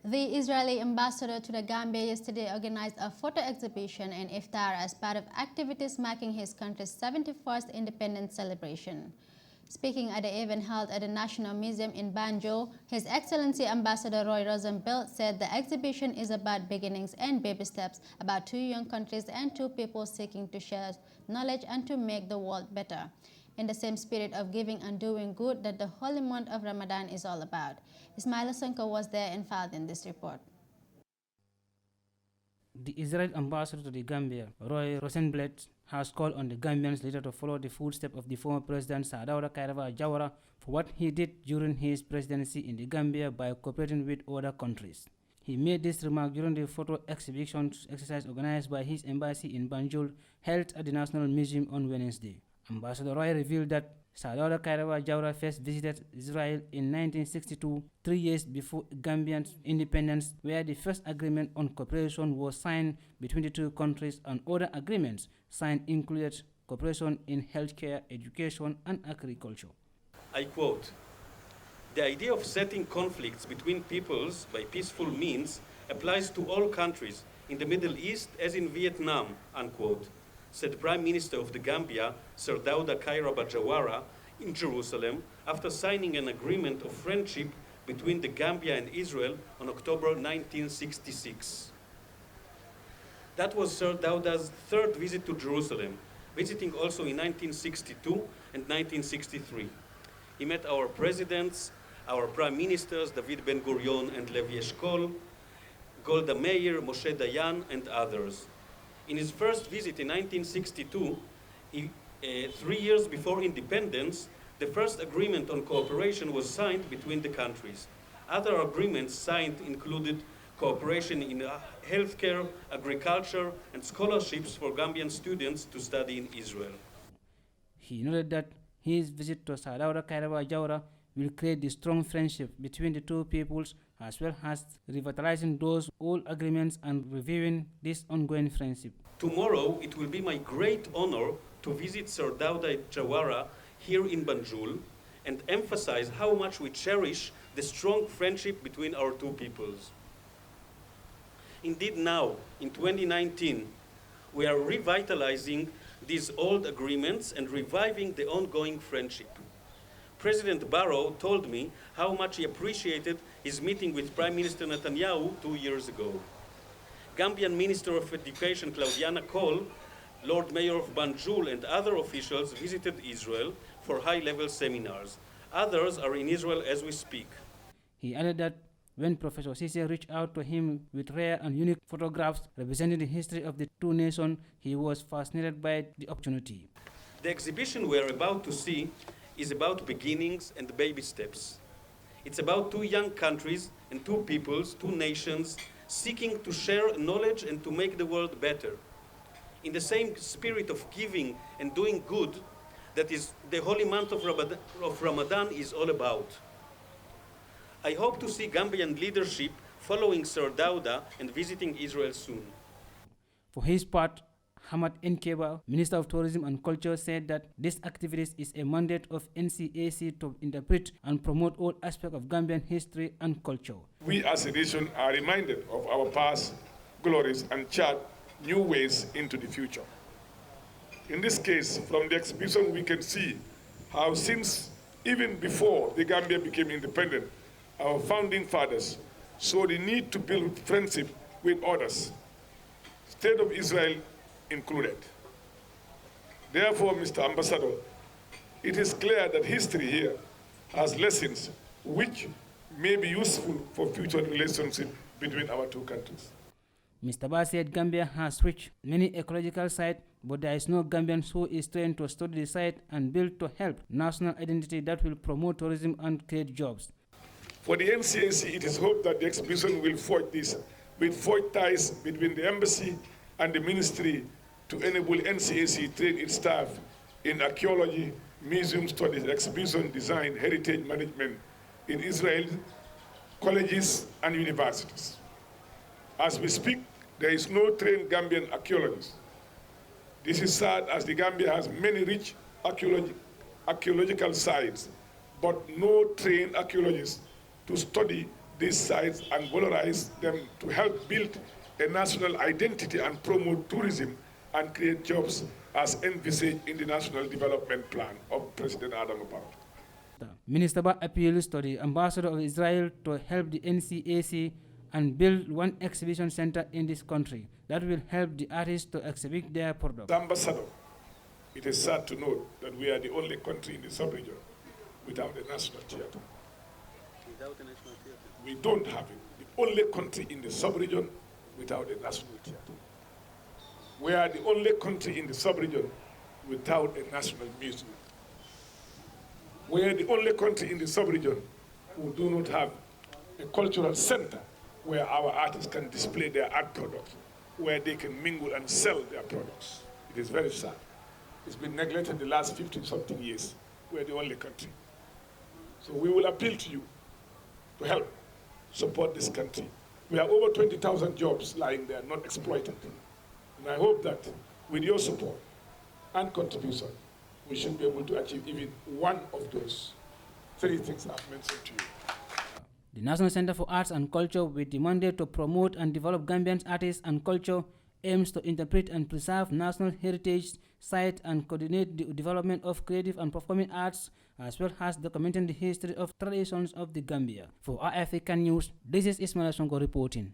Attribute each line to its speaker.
Speaker 1: The Israeli ambassador to the Gambia yesterday organized a photo exhibition in Iftar as part of activities marking his country's 71st independence celebration. Speaking at the event held at the National Museum in Banjul, His Excellency Ambassador Roy Rosenbelt said the exhibition is about beginnings and baby steps, about two young countries and two people seeking to share knowledge and to make the world better, in the same spirit of giving and doing good that the holy month of Ramadan is all about. Ismail Sonko was there and filed in this report.
Speaker 2: The Israeli ambassador to the Gambia, Roy Rosenblatt, has called on the Gambians later to follow the footsteps of the former President Sadaura Kairaba Jawara for what he did during his presidency in the Gambia by cooperating with other countries. He made this remark during the photo exhibition exercise organized by his embassy in Banjul, held at the National Museum on Wednesday. Ambassador Roy revealed that Sadaura Kairaba Jawara first visited Israel in 1962, 3 years before Gambian independence, where the first agreement on cooperation was signed between the two countries, and other agreements signed included cooperation in healthcare, education, and agriculture.
Speaker 3: I quote, "The idea of setting conflicts between peoples by peaceful means applies to all countries in the Middle East as in Vietnam," unquote, said Prime Minister of the Gambia, Sir Dawda Kairaba Jawara, in Jerusalem after signing an agreement of friendship between the Gambia and Israel on October 1966. That was Sir Dawda's third visit to Jerusalem, visiting also in 1962 and 1963. He met our presidents, our prime ministers, David Ben-Gurion and Levi Eshkol, Golda Meir, Moshe Dayan, and others. In his first visit in 1962, 3 years before independence, the first agreement on cooperation was signed between the countries. Other agreements signed included cooperation in healthcare, agriculture, and scholarships for Gambian students to study in Israel.
Speaker 2: He noted that his visit to Sadaura Kairaba Jawara will create a strong friendship between the two peoples, as well as revitalizing those old agreements and reviewing this ongoing friendship.
Speaker 3: Tomorrow, it will be my great honor to visit Sir Dawda Jawara here in Banjul and emphasize how much we cherish the strong friendship between our two peoples. Indeed, now, in 2019, we are revitalizing these old agreements and reviving the ongoing friendship. President Barrow told me how much he appreciated his meeting with Prime Minister Netanyahu 2 years ago. Gambian Minister of Education Claudiana Cole, Lord Mayor of Banjul, and other officials visited Israel for high-level seminars. Others are in Israel as we speak.
Speaker 2: He added that when Professor Sisi reached out to him with rare and unique photographs representing the history of the two nations, he was fascinated by the opportunity.
Speaker 3: The exhibition we are about to see is about beginnings and baby steps. It's about two young countries and two peoples, two nations, seeking to share knowledge and to make the world better, in the same spirit of giving and doing good that is the holy month of Ramadan is all about. I hope to see Gambian leadership following Sir Dawda and visiting Israel soon.
Speaker 2: For his part, Hamad Nkeba, Minister of Tourism and Culture, said that this activity is a mandate of NCAC to interpret and promote all aspects of Gambian history and culture.
Speaker 4: We as a nation are reminded of our past glories and chart new ways into the future. In this case, from the exhibition, we can see how since even before the Gambia became independent, our founding fathers saw the need to build friendship with others, State of Israel included. Therefore, Mr. Ambassador, it is clear that history here has lessons which may be useful for future relationship between our two countries.
Speaker 2: Mr. Ba said Gambia has reached many ecological sites, but there is no Gambian who is trained to study the site and build to help national identity that will promote tourism and create jobs.
Speaker 4: For the NCAC, it is hoped that the exhibition will forge ties between the embassy and the ministry to enable NCAC train its staff in archaeology, museum studies, exhibition design, heritage management in Israel, colleges and universities. As we speak, there is no trained Gambian archaeologist. This is sad as the Gambia has many rich archaeological sites, but no trained archaeologists to study these sites and valorize them to help build a national identity and promote tourism and create jobs as envisaged in the National Development Plan of President Adam Barrow.
Speaker 2: The Minister appeals to the Ambassador of Israel to help the NCAC and build one exhibition center in this country that will help the artists to exhibit their products.
Speaker 4: Ambassador, it is sad to note that we are the only country in the sub-region without a national theater. Without a national theater? We don't have it. The only country in the sub-region without a national theater. We are the only country in the sub-region without a national museum. We are the only country in the sub-region who do not have a cultural center where our artists can display their art products, where they can mingle and sell their products. It is very sad. It's been neglected the last 50-something years. We're the only country. So we will appeal to you to help support this country. We have over 20,000 jobs lying there, not exploited. And I hope that with your support and contribution, we should be able to achieve even one of those three things I've mentioned to you.
Speaker 2: The National Center for Arts and Culture, with the mandate to promote and develop Gambian artists and culture, aims to interpret and preserve national heritage sites and coordinate the development of creative and performing arts, as well as documenting the history of traditions of the Gambia. For African News, this is Ismail Sonko reporting.